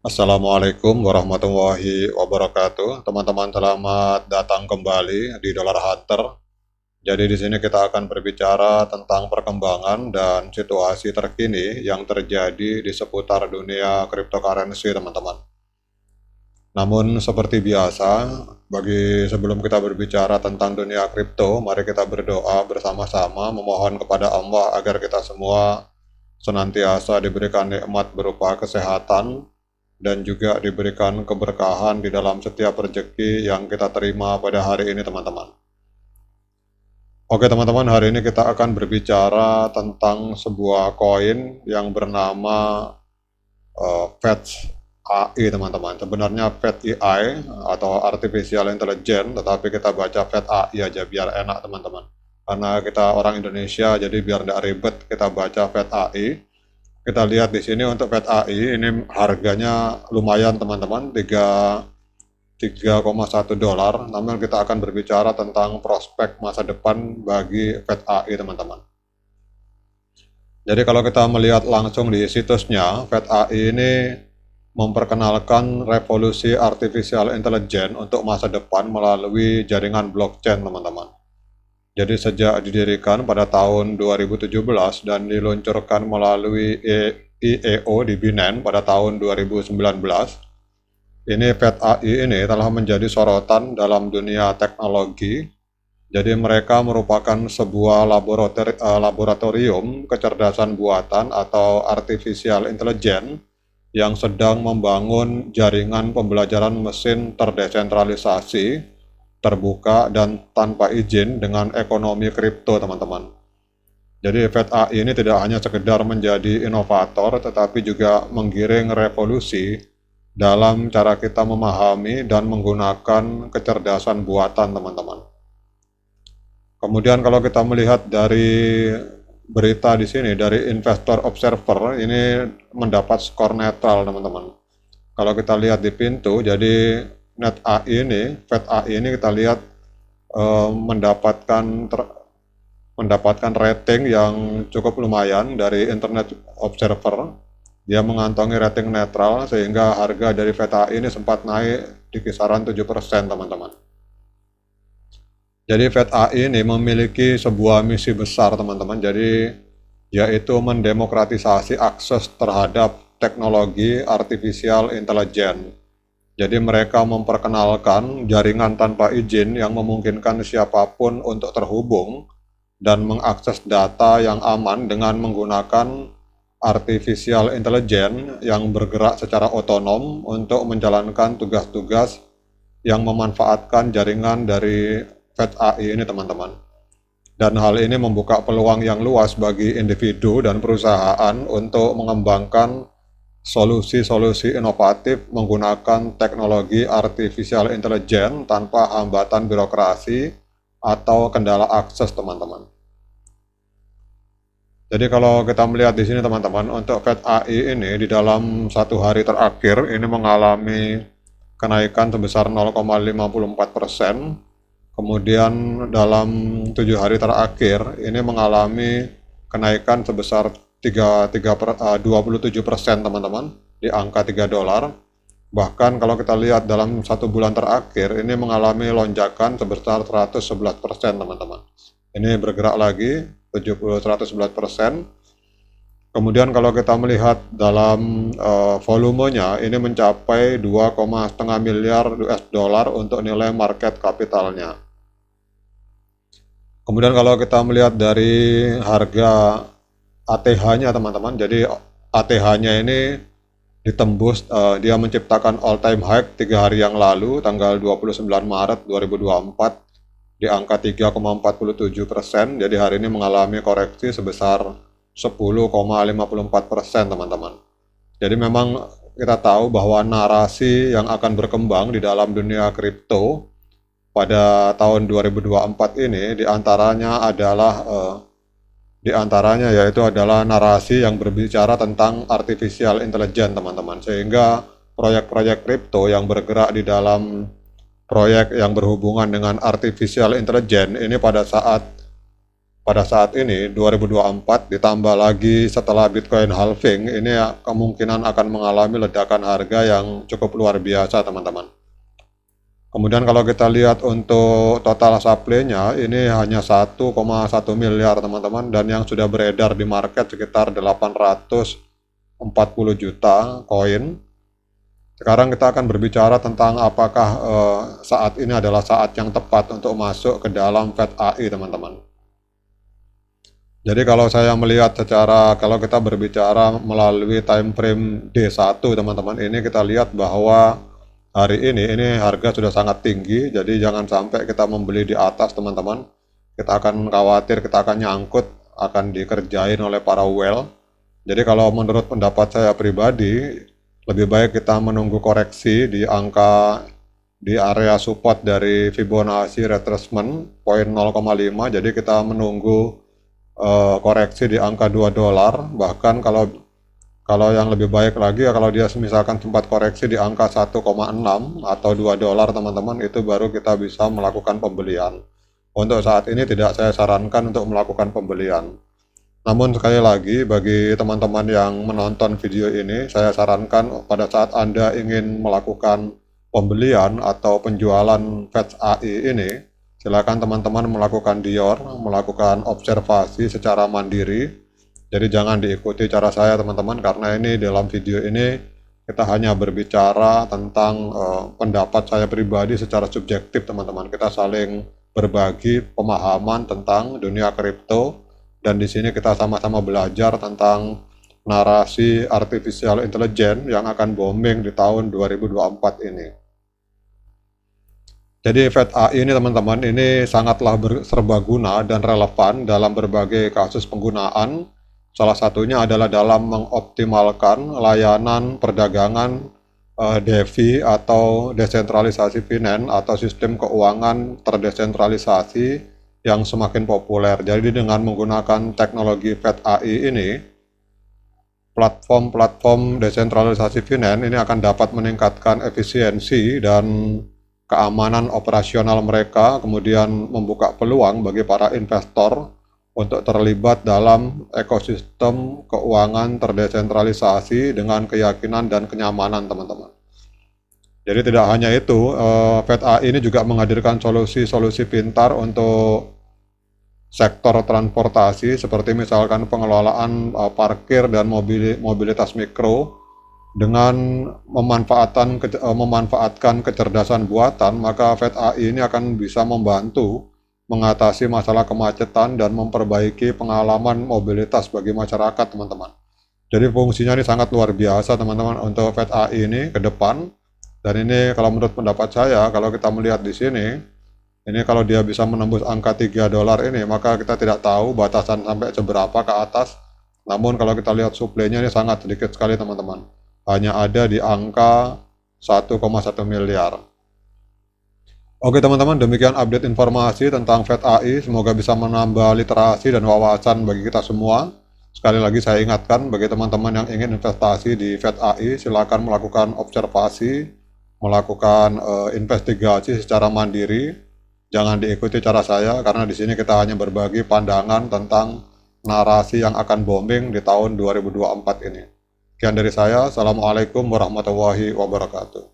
Assalamualaikum warahmatullahi wabarakatuh. Teman-teman selamat datang kembali di Dollar Hunter. Jadi di sini kita akan berbicara tentang perkembangan dan situasi terkini yang terjadi di seputar dunia cryptocurrency, teman-teman. Namun seperti biasa, sebelum kita berbicara tentang dunia kripto, mari kita berdoa bersama-sama memohon kepada Allah agar kita semua senantiasa diberikan nikmat berupa kesehatan dan juga diberikan keberkahan di dalam setiap rezeki yang kita terima pada hari ini, teman-teman. Oke, teman-teman, hari ini kita akan berbicara tentang sebuah koin yang bernama FETS AI, teman-teman. Sebenarnya FET AI atau Artificial Intelligence, tetapi kita baca FET AI aja biar enak, teman-teman. Karena kita orang Indonesia, jadi biar tidak ribet kita baca FET AI. Kita lihat di sini untuk FET AI ini harganya lumayan, teman-teman, 3,1 dolar. Namun kita akan berbicara tentang prospek masa depan bagi FET AI, teman-teman. Jadi kalau kita melihat langsung di situsnya, FET AI ini memperkenalkan revolusi artificial intelligence untuk masa depan melalui jaringan blockchain, teman-teman. Jadi sejak didirikan pada tahun 2017 dan diluncurkan melalui IEO di Binance pada tahun 2019, ini FET AI ini telah menjadi sorotan dalam dunia teknologi. Jadi mereka merupakan sebuah laboratorium kecerdasan buatan atau artificial intelligence yang sedang membangun jaringan pembelajaran mesin terdesentralisasi, terbuka, dan tanpa izin dengan ekonomi kripto, teman-teman. Jadi FET AI ini tidak hanya sekedar menjadi inovator, tetapi juga menggiring revolusi dalam cara kita memahami dan menggunakan kecerdasan buatan, teman-teman. Kemudian kalau kita melihat dari berita di sini, dari Investor Observer, ini mendapat skor netral, teman-teman. Kalau kita lihat di pintu, jadi net AI ini, FET AI ini kita lihat mendapatkan rating yang cukup lumayan dari Internet Observer. Dia mengantongi rating netral sehingga harga dari FET AI ini sempat naik di kisaran 7%, teman-teman. Jadi FET AI ini memiliki sebuah misi besar, teman-teman. Jadi yaitu mendemokratisasi akses terhadap teknologi artificial intelligence. Jadi mereka memperkenalkan jaringan tanpa izin yang memungkinkan siapapun untuk terhubung dan mengakses data yang aman dengan menggunakan artificial intelligence yang bergerak secara otonom untuk menjalankan tugas-tugas yang memanfaatkan jaringan dari FET AI ini, teman-teman. Dan hal ini membuka peluang yang luas bagi individu dan perusahaan untuk mengembangkan solusi-solusi inovatif menggunakan teknologi artificial intelligence tanpa hambatan birokrasi atau kendala akses, teman-teman. Jadi kalau kita melihat di sini, teman-teman, untuk FET AI ini di dalam satu hari terakhir ini mengalami kenaikan sebesar 0,54%. Kemudian dalam 7 hari terakhir ini mengalami kenaikan sebesar 27%, teman-teman, di angka 3 dolar. Bahkan kalau kita lihat dalam 1 bulan terakhir ini mengalami lonjakan sebesar 111%, teman-teman. Ini bergerak lagi 111%. Kemudian kalau kita melihat dalam volumenya ini mencapai 2,5 miliar US dollar untuk nilai market kapitalnya. Kemudian kalau kita melihat dari harga ATH-nya, teman-teman, jadi ATH-nya ini ditembus, dia menciptakan all time high 3 hari yang lalu, tanggal 29 Maret 2024 di angka 3,47%. Jadi hari ini mengalami koreksi sebesar 10,54%, teman-teman. Jadi memang kita tahu bahwa narasi yang akan berkembang di dalam dunia kripto pada tahun 2024 ini diantaranya yaitu adalah narasi yang berbicara tentang artificial intelligence, teman-teman. Sehingga proyek-proyek kripto yang bergerak di dalam proyek yang berhubungan dengan artificial intelligence ini pada saat pada saat ini 2024 ditambah lagi setelah Bitcoin halving, ini kemungkinan akan mengalami ledakan harga yang cukup luar biasa teman-teman. Kemudian kalau kita lihat untuk total supply-nya ini hanya 1,1 miliar teman-teman, dan yang sudah beredar di market sekitar 840 juta koin. Sekarang kita akan berbicara tentang apakah saat ini adalah saat yang tepat untuk masuk ke dalam Fed AI teman-teman. Jadi kalau saya melihat kalau kita berbicara melalui time frame D1 teman-teman, ini kita lihat bahwa hari ini harga sudah sangat tinggi, jadi jangan sampai kita membeli di atas teman-teman. Kita akan khawatir, kita akan nyangkut, akan dikerjain oleh para whale. Jadi kalau menurut pendapat saya pribadi, lebih baik kita menunggu koreksi di area support dari Fibonacci retracement point 0,5. Jadi kita menunggu koreksi di angka $2. Bahkan kalau yang lebih baik lagi ya, kalau dia misalkan sempat koreksi di angka 1,6 atau $2 teman-teman, itu baru kita bisa melakukan pembelian. Untuk saat ini tidak saya sarankan untuk melakukan pembelian. Namun sekali lagi bagi teman-teman yang menonton video ini, saya sarankan pada saat Anda ingin melakukan pembelian atau penjualan Fed AI ini, silakan teman-teman melakukan Dior, melakukan observasi secara mandiri. Jadi jangan diikuti cara saya teman-teman, karena ini dalam video ini kita hanya berbicara tentang pendapat saya pribadi secara subjektif teman-teman. Kita saling berbagi pemahaman tentang dunia kripto, dan di sini kita sama-sama belajar tentang narasi artificial intelligence yang akan booming di tahun 2024 ini. Jadi Fed AI ini teman-teman, ini sangatlah serbaguna dan relevan dalam berbagai kasus penggunaan. Salah satunya adalah dalam mengoptimalkan layanan perdagangan DeFi atau desentralisasi finance atau sistem keuangan terdesentralisasi yang semakin populer. Jadi dengan menggunakan teknologi Fed AI ini, platform desentralisasi finance ini akan dapat meningkatkan efisiensi dan keamanan operasional mereka, kemudian membuka peluang bagi para investor untuk terlibat dalam ekosistem keuangan terdesentralisasi dengan keyakinan dan kenyamanan teman-teman. Jadi tidak hanya itu, Fed AI ini juga menghadirkan solusi-solusi pintar untuk sektor transportasi, seperti misalkan pengelolaan parkir dan mobilitas mikro. Dengan memanfaatkan kecerdasan buatan, maka Fed AI ini akan bisa membantu mengatasi masalah kemacetan dan memperbaiki pengalaman mobilitas bagi masyarakat teman-teman. Jadi fungsinya ini sangat luar biasa teman-teman untuk Fed AI ini ke depan. Dan ini kalau menurut pendapat saya, kalau kita melihat di sini, ini kalau dia bisa menembus angka $3 ini, maka kita tidak tahu batasan sampai seberapa ke atas. Namun kalau kita lihat supply-nya ini sangat sedikit sekali teman-teman. Hanya ada di angka 1,1 miliar. Oke teman-teman, demikian update informasi tentang Fed AI. Semoga bisa menambah literasi dan wawasan bagi kita semua. Sekali lagi saya ingatkan bagi teman-teman yang ingin investasi di Fed AI, silakan melakukan observasi, melakukan investigasi secara mandiri. Jangan diikuti cara saya, karena di sini kita hanya berbagi pandangan tentang narasi yang akan booming di tahun 2024 ini. Sekian dari saya. Assalamualaikum warahmatullahi wabarakatuh.